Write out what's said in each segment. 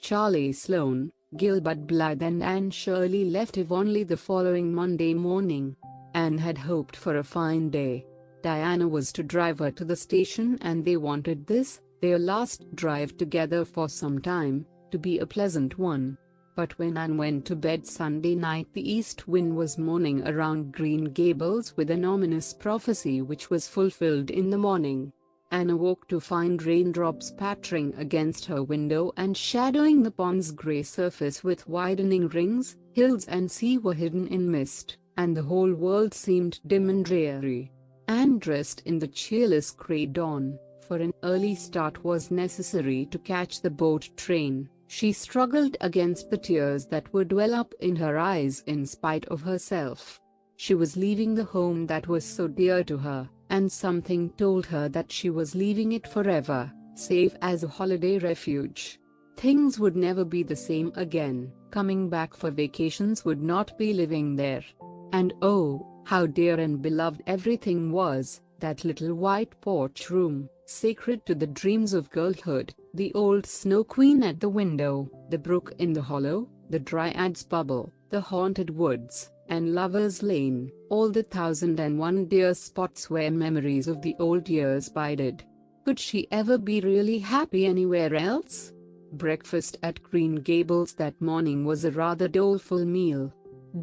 Charlie Sloane, Gilbert Blythe and Anne Shirley left Avonlea the following Monday morning. Anne had hoped for a fine day. Diana was to drive her to the station and they wanted this, their last drive together for some time, to be a pleasant one. But when Anne went to bed Sunday night, the east wind was moaning around Green Gables with an ominous prophecy which was fulfilled in the morning. Anne awoke to find raindrops pattering against her window and shadowing the pond's grey surface with widening rings. Hills and sea were hidden in mist, and the whole world seemed dim and dreary. Anne dressed in the cheerless grey dawn, for an early start was necessary to catch the boat train. She struggled against the tears that would well up in her eyes in spite of herself. She was leaving the home that was so dear to her, and something told her that she was leaving it forever, safe as a holiday refuge. Things would never be the same again. Coming back for vacations would not be living there. And oh, how dear and beloved everything was, that little white porch room, sacred to the dreams of girlhood, the old snow queen at the window, the brook in the hollow, the Dryad's bubble, the haunted woods, and Lover's Lane, all the 1,001 dear spots where memories of the old years bided. Could she ever be really happy anywhere else? Breakfast at Green Gables that morning was a rather doleful meal.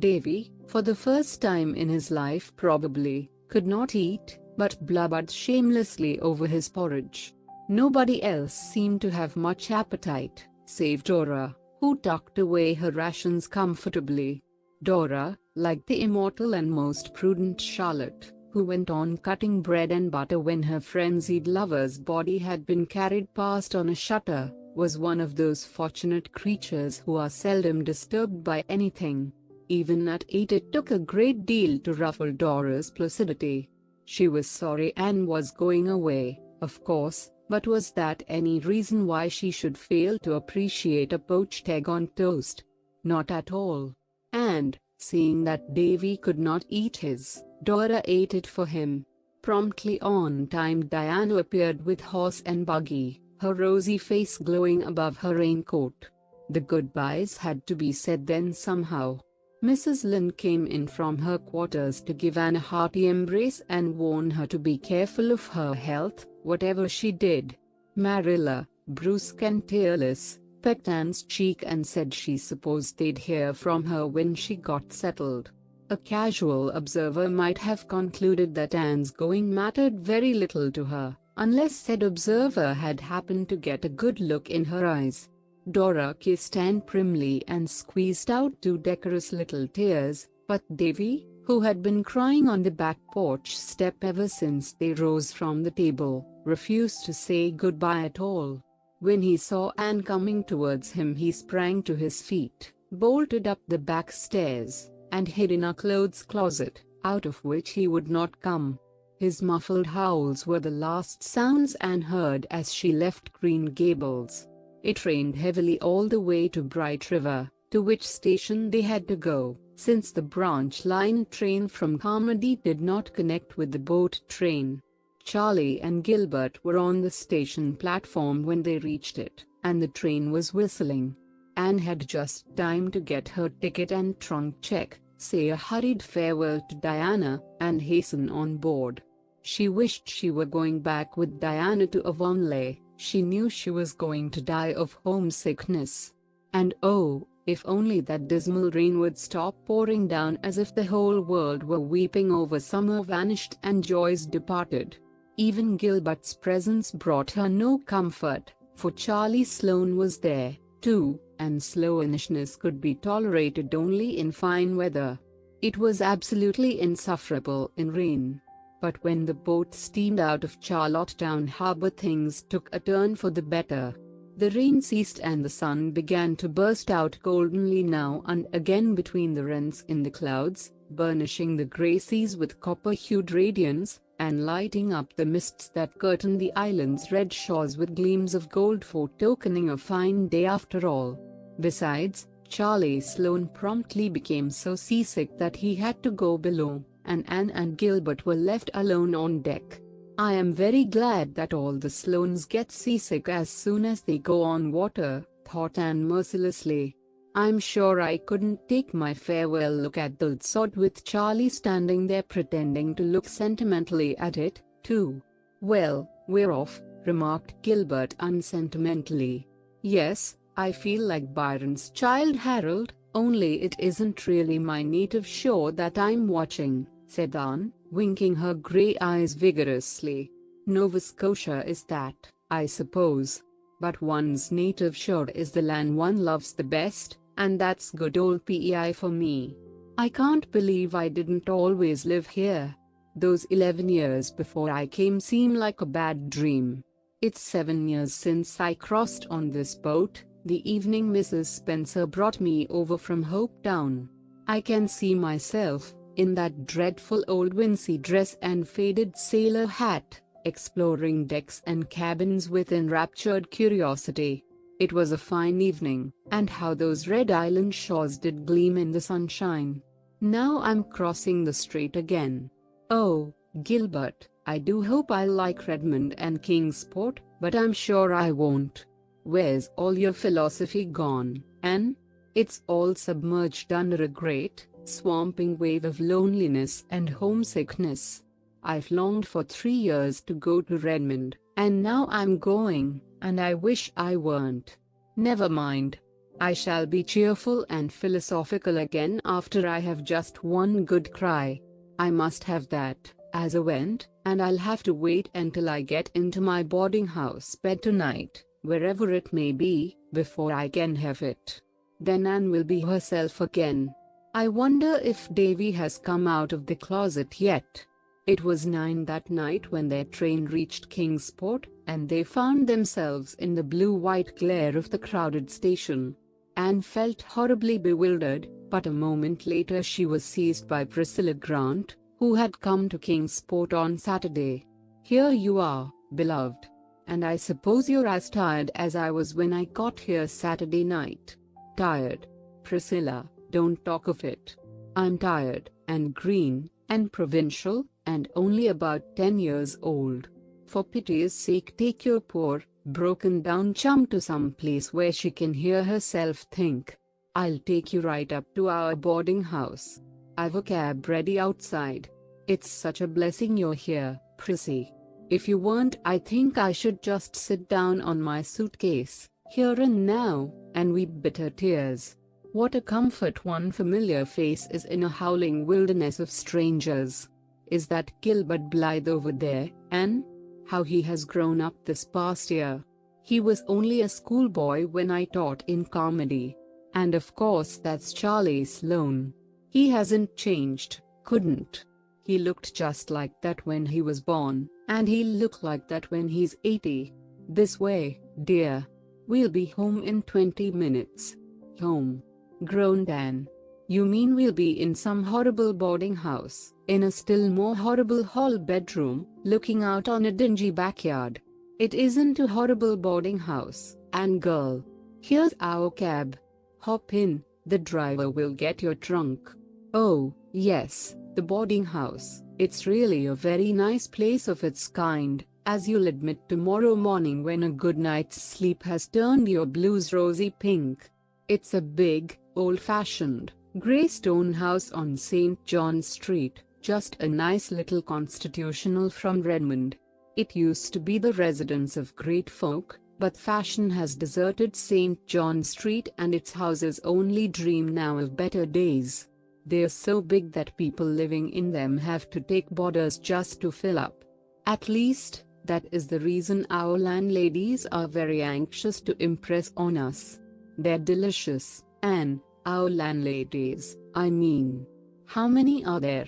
Davy, for the first time in his life probably, could not eat, but blubbered shamelessly over his porridge. Nobody else seemed to have much appetite, save Dora, who tucked away her rations comfortably. Dora, like the immortal and most prudent Charlotte, who went on cutting bread and butter when her frenzied lover's body had been carried past on a shutter, was one of those fortunate creatures who are seldom disturbed by anything. Even at 8 it took a great deal to ruffle Dora's placidity. She was sorry Anne was going away, of course, but was that any reason why she should fail to appreciate a poached egg on toast? Not at all. And, seeing that Davy could not eat his, Dora ate it for him. Promptly on time Diana appeared with horse and buggy, her rosy face glowing above her raincoat. The goodbyes had to be said then somehow. Mrs. Lynde came in from her quarters to give Anne a hearty embrace and warn her to be careful of her health, whatever she did. Marilla, brusque and tearless, pecked Anne's cheek and said she supposed they'd hear from her when she got settled. A casual observer might have concluded that Anne's going mattered very little to her, unless said observer had happened to get a good look in her eyes. Dora kissed Anne primly and squeezed out 2 decorous little tears, but Davy, who had been crying on the back porch step ever since they rose from the table, refused to say goodbye at all. When he saw Anne coming towards him he sprang to his feet, bolted up the back stairs, and hid in a clothes closet, out of which he would not come. His muffled howls were the last sounds Anne heard as she left Green Gables. It rained heavily all the way to Bright River, to which station they had to go, since the branch line train from Carmody did not connect with the boat train. Charlie and Gilbert were on the station platform when they reached it, and the train was whistling. Anne had just time to get her ticket and trunk check, say a hurried farewell to Diana, and hasten on board. She wished she were going back with Diana to Avonlea. She knew she was going to die of homesickness. And oh, if only that dismal rain would stop pouring down as if the whole world were weeping over summer vanished and joys departed. Even Gilbert's presence brought her no comfort, for Charlie Sloane was there, too, and slowishness could be tolerated only in fine weather. It was absolutely insufferable in rain. But when the boat steamed out of Charlottetown harbor things took a turn for the better. The rain ceased and the sun began to burst out goldenly now and again between the rents in the clouds, burnishing the grey seas with copper-hued radiance, and lighting up the mists that curtained the island's red shores with gleams of gold foretokening a fine day after all. Besides, Charlie Sloane promptly became so seasick that he had to go below, and Anne and Gilbert were left alone on deck. "I am very glad that all the Sloanes get seasick as soon as they go on water," thought Anne mercilessly. I'm sure I couldn't take my farewell look at the sod with Charlie standing there pretending to look sentimentally at it, too. Well, we're off, remarked Gilbert unsentimentally. Yes, I feel like Byron's Childe Harold, only it isn't really my native shore that I'm watching, said Anne, winking her grey eyes vigorously. Nova Scotia is that, I suppose. But one's native shore is the land one loves the best, and that's good old PEI for me. I can't believe I didn't always live here. Those 11 years before I came seem like a bad dream. It's 7 years since I crossed on this boat, the evening Mrs. Spencer brought me over from Hopetown. I can see myself, in that dreadful old wincey dress and faded sailor hat, exploring decks and cabins with enraptured curiosity. It was a fine evening, and how those red island shores did gleam in the sunshine. Now I'm crossing the strait again. Oh, Gilbert, I do hope I'll like Redmond and Kingsport, but I'm sure I won't. Where's all your philosophy gone, Anne? It's all submerged under a great, swamping wave of loneliness and homesickness. I've longed for 3 years to go to Redmond, and now I'm going, and I wish I weren't. Never mind. I shall be cheerful and philosophical again after I have just one good cry. I must have that, as a vent, and I'll have to wait until I get into my boarding house bed tonight, wherever it may be, before I can have it. Then Anne will be herself again. I wonder if Davy has come out of the closet yet. It was 9 that night when their train reached Kingsport, and they found themselves in the blue-white glare of the crowded station. Anne felt horribly bewildered, but a moment later she was seized by Priscilla Grant, who had come to Kingsport on Saturday. Here you are, beloved. And I suppose you're as tired as I was when I got here Saturday night. Tired? Priscilla, don't talk of it. I'm tired, and green, and provincial, and only about 10 years old. For pity's sake take your poor, broken-down chum to some place where she can hear herself think. I'll take you right up to our boarding house. I've a cab ready outside. It's such a blessing you're here, Prissy. If you weren't, I think I should just sit down on my suitcase, here and now, and weep bitter tears. What a comfort one familiar face is in a howling wilderness of strangers. Is that Gilbert Blythe over there, Anne? How he has grown up this past year. He was only a schoolboy when I taught in comedy. And of course that's Charlie Sloane. He hasn't changed, couldn't. He looked just like that when he was born, and he'll look like that when he's 80. This way, dear. We'll be home in 20 minutes. Home? Groaned Anne. You mean we'll be in some horrible boarding house, in a still more horrible hall bedroom, looking out on a dingy backyard? It isn't a horrible boarding house, Anne girl. Here's our cab. Hop in, the driver will get your trunk. Oh, yes, the boarding house. It's really a very nice place of its kind, as you'll admit tomorrow morning when a good night's sleep has turned your blues rosy pink. It's a big, old-fashioned, grey stone house on St. John Street, just a nice little constitutional from Redmond. It used to be the residence of great folk, but fashion has deserted St. John Street and its houses only dream now of better days. They're so big that people living in them have to take boarders just to fill up. At least, that is the reason our landladies are very anxious to impress on us. They're delicious, and our landladies, I mean. How many are there?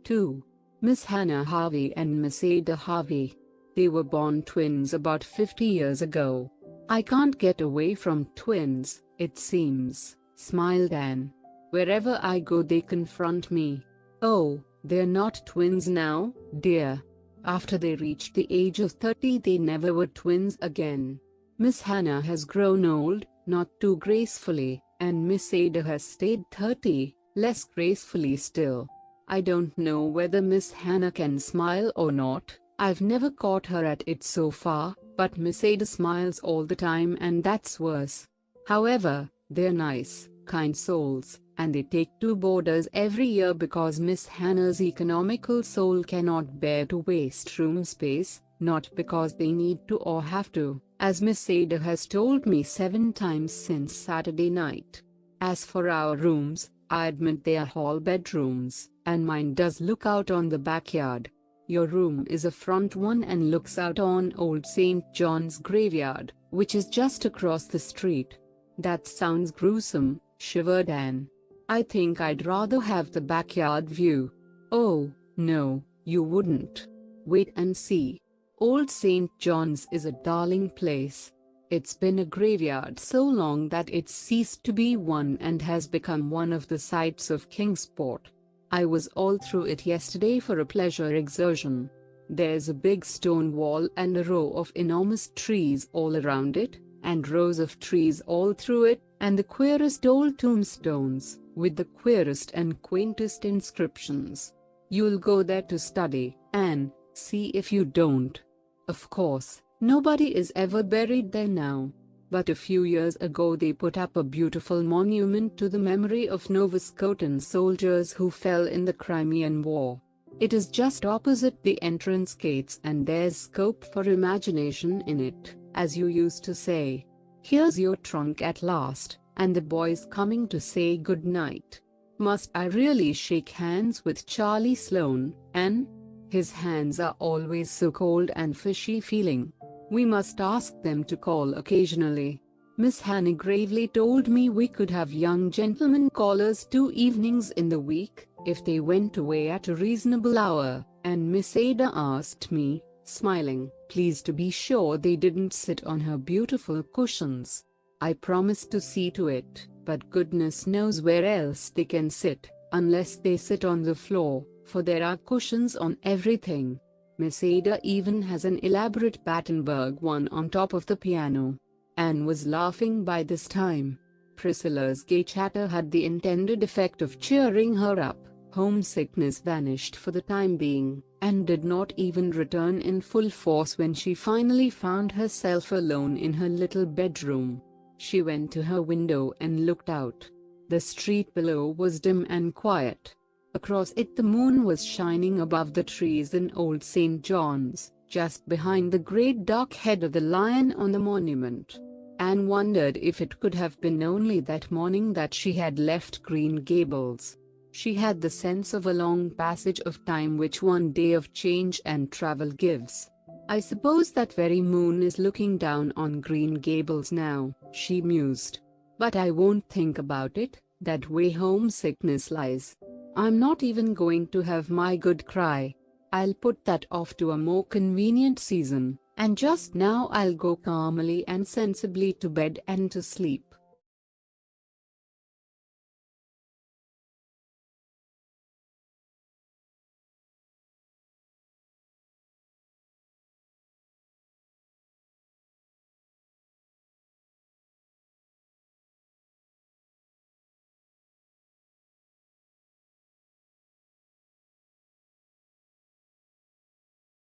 2. Miss Hannah Harvey and Miss Ada Harvey. They were born twins about 50 years ago. I can't get away from twins, it seems, smiled Anne. Wherever I go they confront me. Oh, they're not twins now, dear. After they reached the age of 30 they never were twins again. Miss Hannah has grown old, not too gracefully, and Miss Ada has stayed 30, less gracefully still. I don't know whether Miss Hannah can smile or not. I've never caught her at it so far, but Miss Ada smiles all the time and that's worse. However, they're nice, kind souls, and they take 2 boarders every year because Miss Hannah's economical soul cannot bear to waste room space, not because they need to or have to, as Miss Ada has told me 7 times since Saturday night. As for our rooms, I admit they are hall bedrooms, and mine does look out on the backyard. Your room is a front one and looks out on Old St. John's graveyard, which is just across the street. That sounds gruesome, shivered Anne. I think I'd rather have the backyard view. Oh, no, you wouldn't. Wait and see. Old St. John's is a darling place. It's been a graveyard so long that it's ceased to be one and has become one of the sights of Kingsport. I was all through it yesterday for a pleasure excursion. There's a big stone wall and a row of enormous trees all around it, and rows of trees all through it, and the queerest old tombstones, with the queerest and quaintest inscriptions. You'll go there to study, and see if you don't. Of course, nobody is ever buried there now. But a few years ago they put up a beautiful monument to the memory of Nova Scotian soldiers who fell in the Crimean War. It is just opposite the entrance gates and there's scope for imagination in it, as you used to say. Here's your trunk at last, and the boys coming to say good night. Must I really shake hands with Charlie Sloane, Anne? His hands are always so cold and fishy feeling. We must ask them to call occasionally. Miss Hannah gravely told me we could have young gentlemen callers 2 evenings in the week, if they went away at a reasonable hour, and Miss Ada asked me, smiling, please to be sure they didn't sit on her beautiful cushions. I promised to see to it, but goodness knows where else they can sit, unless they sit on the floor, for there are cushions on everything. Miss Ada even has an elaborate Battenberg one on top of the piano. Anne was laughing by this time. Priscilla's gay chatter had the intended effect of cheering her up. Homesickness vanished for the time being, and did not even return in full force when she finally found herself alone in her little bedroom. She went to her window and looked out. The street below was dim and quiet. Across it the moon was shining above the trees in Old St. John's, just behind the great dark head of the lion on the monument. Anne wondered if it could have been only that morning that she had left Green Gables. She had the sense of a long passage of time which one day of change and travel gives. I suppose that very moon is looking down on Green Gables now, she mused. But I won't think about it, that way homesickness lies. I'm not even going to have my good cry. I'll put that off to a more convenient season, and just now I'll go calmly and sensibly to bed and to sleep.